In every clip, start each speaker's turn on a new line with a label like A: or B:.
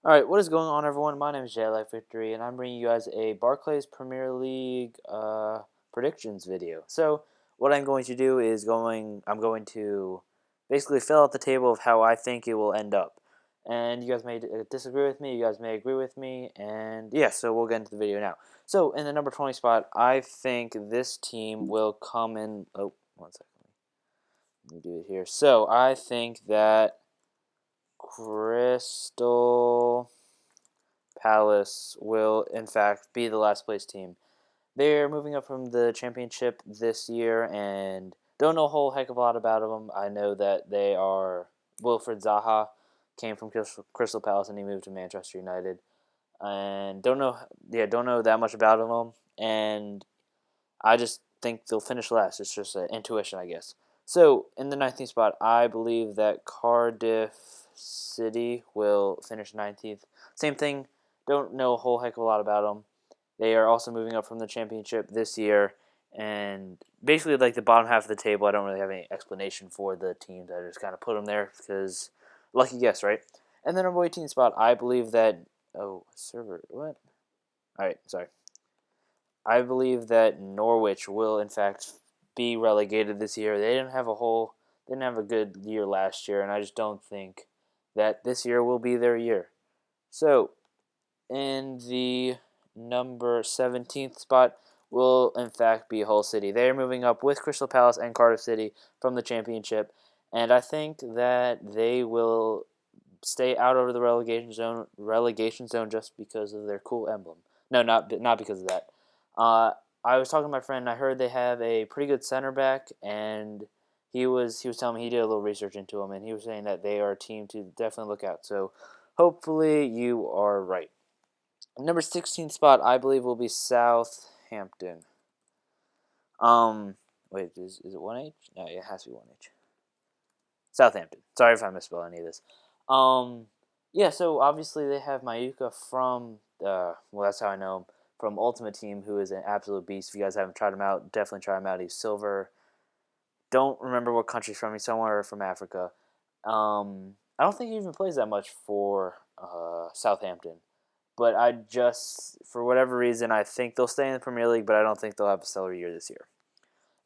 A: Alright, what is going on, everyone? My name is Life Victory, and I'm bringing you guys a Barclays Premier League predictions video. So, what I'm going to do is I'm going to basically fill out the table of how I think it will end up. And you guys may disagree with me, you guys may agree with me, and yeah, so we'll get into the video now. So, in the number 20 spot, I think this team will come in. Oh, one second. Let me do it here. So, I think that Crystal Palace will, in fact, be the last place team. They're moving up from the championship this year, and don't know a whole heck of a lot about them. I know that they are Wilfred Zaha came from Crystal Palace and he moved to Manchester United, and don't know that much about them. And I just think they'll finish last. It's just an intuition, I guess. So in the 19th spot, I believe that Cardiff City will finish 19th. Same thing. Don't know a whole heck of a lot about them. They are also moving up from the championship this year, and basically like the bottom half of the table. I don't really have any explanation for the teams. I just kind of put them there because lucky guess, right? And then number 18 spot, I believe that. Oh, server, what? All right, sorry. I believe that Norwich will in fact be relegated this year. They didn't have a good year last year, and I just don't think that this year will be their year. So in the number 17th spot will in fact be Hull City. They are moving up with Crystal Palace and Cardiff City from the championship, and I think that they will stay out of the relegation zone just because of their cool emblem. No, not because of that. Uh, I was talking to my friend. And I heard they have a pretty good center back, and he was telling me he did a little research into them, and he was saying that they are a team to definitely look out. So hopefully you are right. Number 16 spot, I believe, will be Southampton. Um, wait, is it 1H? No, it has to be 1H. Southampton. Sorry if I misspell any of this. Um, yeah, so obviously they have Mayuka from, well, that's how I know him, from Ultimate Team, who is an absolute beast. If you guys haven't tried him out, definitely try him out. He's silver. Don't remember what country he's from. He's somewhere from Africa. I don't think he even plays that much for Southampton. But for whatever reason, I think they'll stay in the Premier League, but I don't think they'll have a stellar year this year.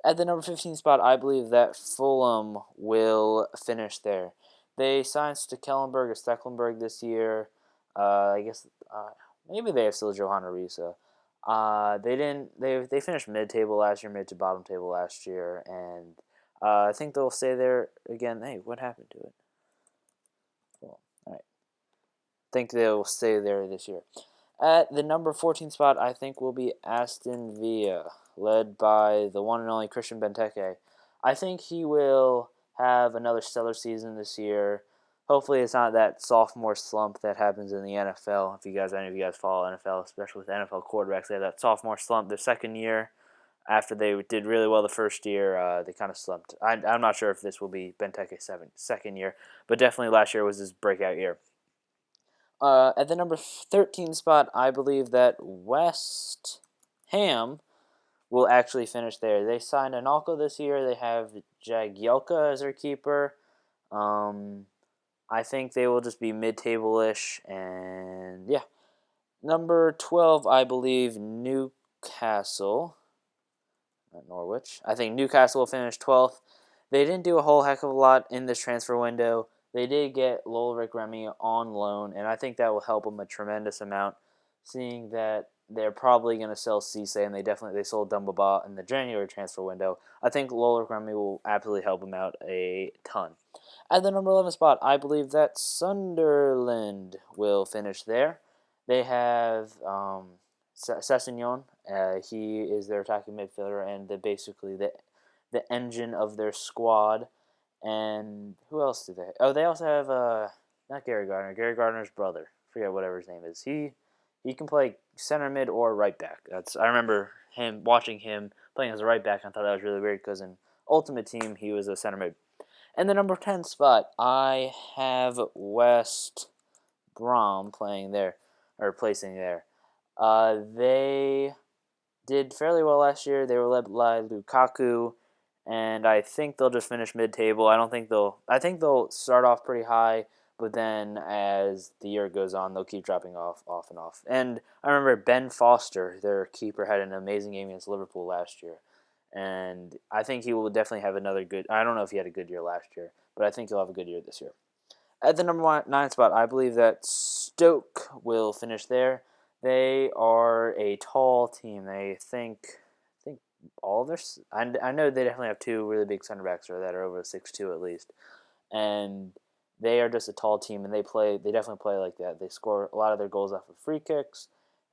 A: At the number 15 spot, I believe that Fulham will finish there. They signed Stecklenburg this year. I guess maybe they have still Johanna Risa. They didn't. They finished mid table last year, mid to bottom table last year, and I think they'll stay there again. Hey, what happened to it? Cool. All right. Think they'll stay there this year. At the number 14 spot, I think will be Aston Villa, led by the one and only Christian Benteke. I think he will have another stellar season this year. Hopefully, it's not that sophomore slump that happens in the NFL. If any of you guys follow NFL, especially with NFL quarterbacks, they have that sophomore slump their second year. After they did really well the first year, they kind of slumped. I'm not sure if this will be Benteke's second year, but definitely last year was his breakout year. At the number 13 spot, I believe that West Ham will actually finish there. They signed Analco this year. They have Jagielka as their keeper. Um, I think they will just be mid-table-ish, and yeah. Number 12, I believe Newcastle, not Norwich. I think Newcastle will finish 12th. They didn't do a whole heck of a lot in this transfer window. They did get Lolric Remy on loan, and I think that will help them a tremendous amount, seeing that they're probably going to sell Cisse, and they sold Dumbaba in the January transfer window. I think Lolric Remy will absolutely help them out a ton. At the number 11 spot, I believe that Sunderland will finish there. They have Sessegnon. He is their attacking midfielder and basically the engine of their squad. And who else do they? Oh, they also have not Gary Gardner. Gary Gardner's brother. Forget whatever his name is. He can play center mid or right back. I remember watching him playing as a right back. And I thought that was really weird because in Ultimate Team he was a center mid. And the number 10 spot, I have West Brom playing there or placing there. They did fairly well last year. They were led by Lukaku, and I think they'll just finish mid-table. I think they'll start off pretty high, But then as the year goes on, they'll keep dropping off, and off. And I remember Ben Foster, their keeper, had an amazing game against Liverpool last year. And I think he will definitely have another good. I don't know if he had a good year last year, but I think he'll have a good year this year. At the nine spot, I believe that Stoke will finish there. They are a tall team. I think all of their. I know they definitely have two really big center backs that are over 6'2" at least, and they are just a tall team, and they play. They definitely play like that. They score a lot of their goals off of free kicks,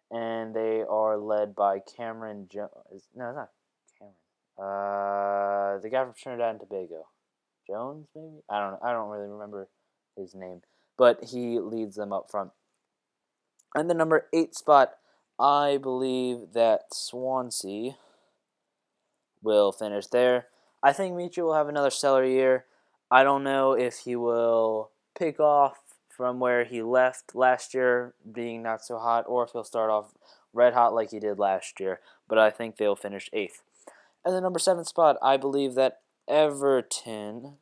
A: and they are led by Cameron Jones. No, it's not Cameron. The guy from Trinidad and Tobago, Jones maybe. I don't know. I don't really remember his name, but he leads them up front. And the number 8 spot, I believe that Swansea will finish there. I think Michu will have another stellar year. I don't know if he will pick off from where he left last year, being not so hot, or if he'll start off red hot like he did last year. But I think they'll finish 8th. And the number 7 spot, I believe that Everton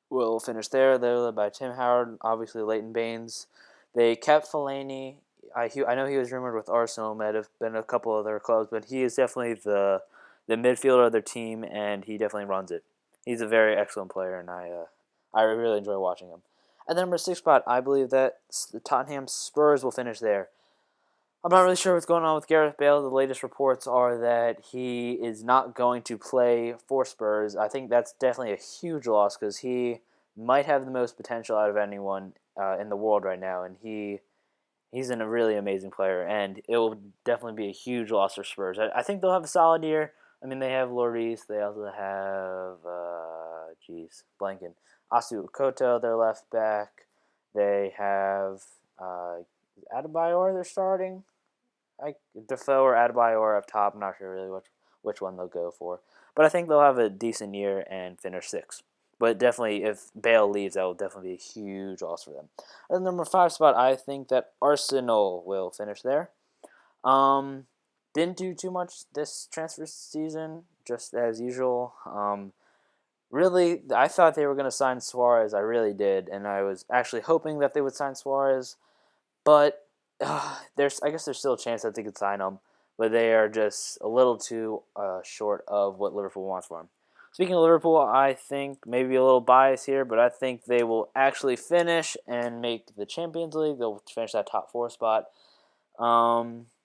A: will finish there. They're led by Tim Howard, obviously Leighton Baines. They kept Fellaini. I know he was rumored with Arsenal, might have been a couple other clubs, but he is definitely the midfielder of their team, and he definitely runs it. He's a very excellent player, and I really enjoy watching him. And then number 6 spot, I believe that the Tottenham Spurs will finish there. I'm not really sure what's going on with Gareth Bale. The latest reports are that he is not going to play for Spurs. I think that's definitely a huge loss because he might have the most potential out of anyone in the world right now, and he's a really amazing player, and it will definitely be a huge loss for Spurs. I think they'll have a solid year. I mean, they have Lloris. They also have, blanking. Asu Okoto, their left back. They have Adebayor, they're starting. Defoe or Adebayor up top. I'm not sure really which one they'll go for. But I think they'll have a decent year and finish 6th. But definitely, if Bale leaves, that will definitely be a huge loss for them. At the number 5 spot, I think that Arsenal will finish there. Didn't do too much this transfer season, just as usual. Really, I thought they were going to sign Suarez. I really did, and I was actually hoping that they would sign Suarez. But I guess there's still a chance that they could sign him, but they are just a little too short of what Liverpool wants for him. Speaking of Liverpool, I think maybe a little bias here, but I think they will actually finish and make the Champions League. They'll finish that top 4 spot.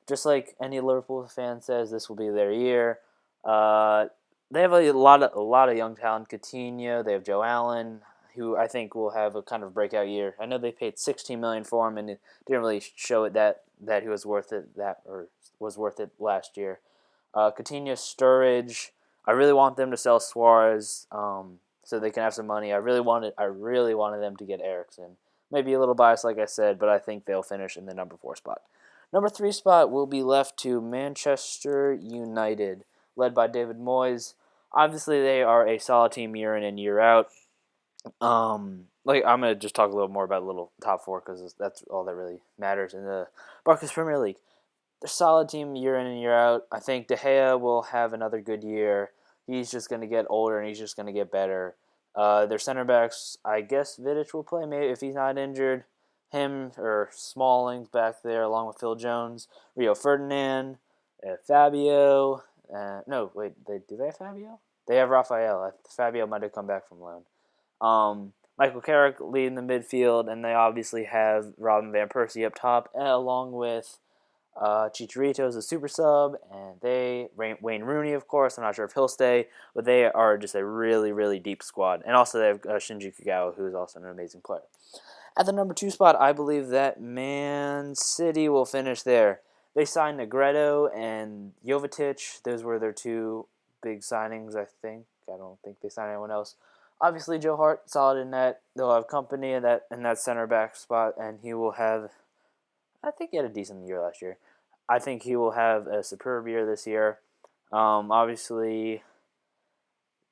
A: Just like any Liverpool fan says, this will be their year. They have a lot of young talent. Coutinho, they have Joe Allen, who I think will have a kind of breakout year. I know they paid $16 million for him, and it didn't really show it that he was worth it last year. Coutinho, Sturridge. I really want them to sell Suarez, so they can have some money. I really wanted them to get Eriksen. Maybe a little biased, like I said, but I think they'll finish in the number 4 spot. Number 3 spot will be left to Manchester United, led by David Moyes. Obviously, they are a solid team year in and year out. I'm gonna just talk a little more about the little top 4 because that's all that really matters in the Barclays Premier League. They're a solid team year in and year out. I think De Gea will have another good year. He's just gonna get older and he's just gonna get better. Their center backs, I guess Vidic will play maybe if he's not injured. Him or Smalling's back there along with Phil Jones, Rio Ferdinand, Fabio. No, wait, do they have Fabio? They have Raphael. Fabio might have come back from loan. Michael Carrick leading the midfield, and they obviously have Robin Van Persie up top, along with Chicharito as a super sub, and Wayne Rooney, of course. I'm not sure if he'll stay, but they are just a really, really deep squad. And also they have Shinji Kagawa, who is also an amazing player. At the number 2 spot, I believe that Man City will finish there. They signed Negredo and Jovetic. Those were their 2 big signings, I think. I don't think they signed anyone else. Obviously, Joe Hart, solid in net. They'll have company in that center back spot, and he will have. I think he had a decent year last year. I think he will have a superb year this year. Obviously,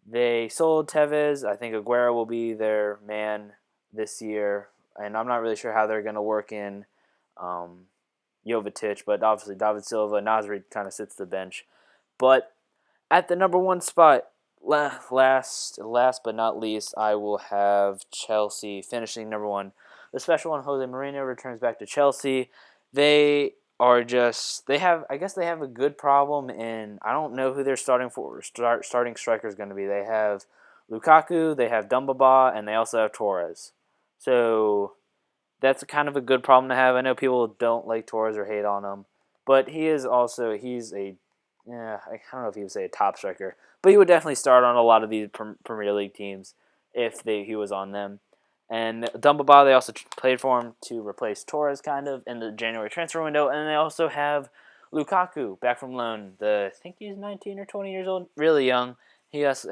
A: they sold Tevez. I think Aguero will be their man this year, and I'm not really sure how they're going to work in Jovetic, but obviously David Silva, Nasri kind of sits the bench. But at the number 1 spot, last but not least, I will have Chelsea finishing number 1. the special one, Jose Mourinho, returns back to Chelsea. They are just I guess they have a good problem, and I don't know who their starting striker is going to be. They have Lukaku, they have Dumbaba, and they also have Torres. So that's kind of a good problem to have. I know people don't like Torres or hate on him, but he's a I don't know if he would say a top striker, but he would definitely start on a lot of these Premier League teams if he was on them. And Dumbaba, they also played for him to replace Torres kind of in the January transfer window, and they also have Lukaku back from loan. I think he's 19 or 20 years old, really young. He has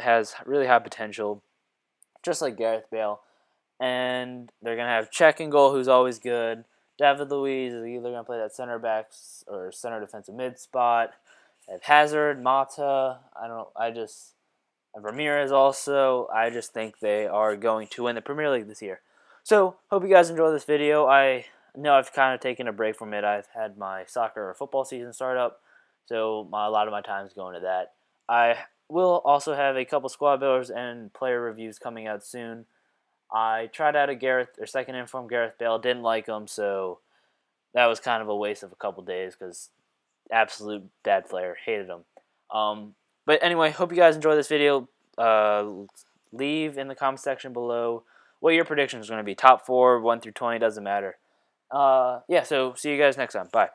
A: really high potential, just like Gareth Bale. And they're going to have Czech in goal, who's always good. David Luiz is either going to play that center back or center defensive mid spot. They have Hazard, Mata. Ramirez also. I just think they are going to win the Premier League this year. So, hope you guys enjoy this video. I know I've kind of taken a break from it. I've had my soccer or football season start up, so a lot of my time is going to that. I will also have a couple squad builders and player reviews coming out soon. I tried out a second inform Gareth Bale, didn't like him, so that was kind of a waste of a couple days because absolute bad player, hated him. But anyway, hope you guys enjoy this video. Leave in the comment section below what your prediction is going to be. Top 4, 1 through 20, doesn't matter. Yeah, so see you guys next time. Bye.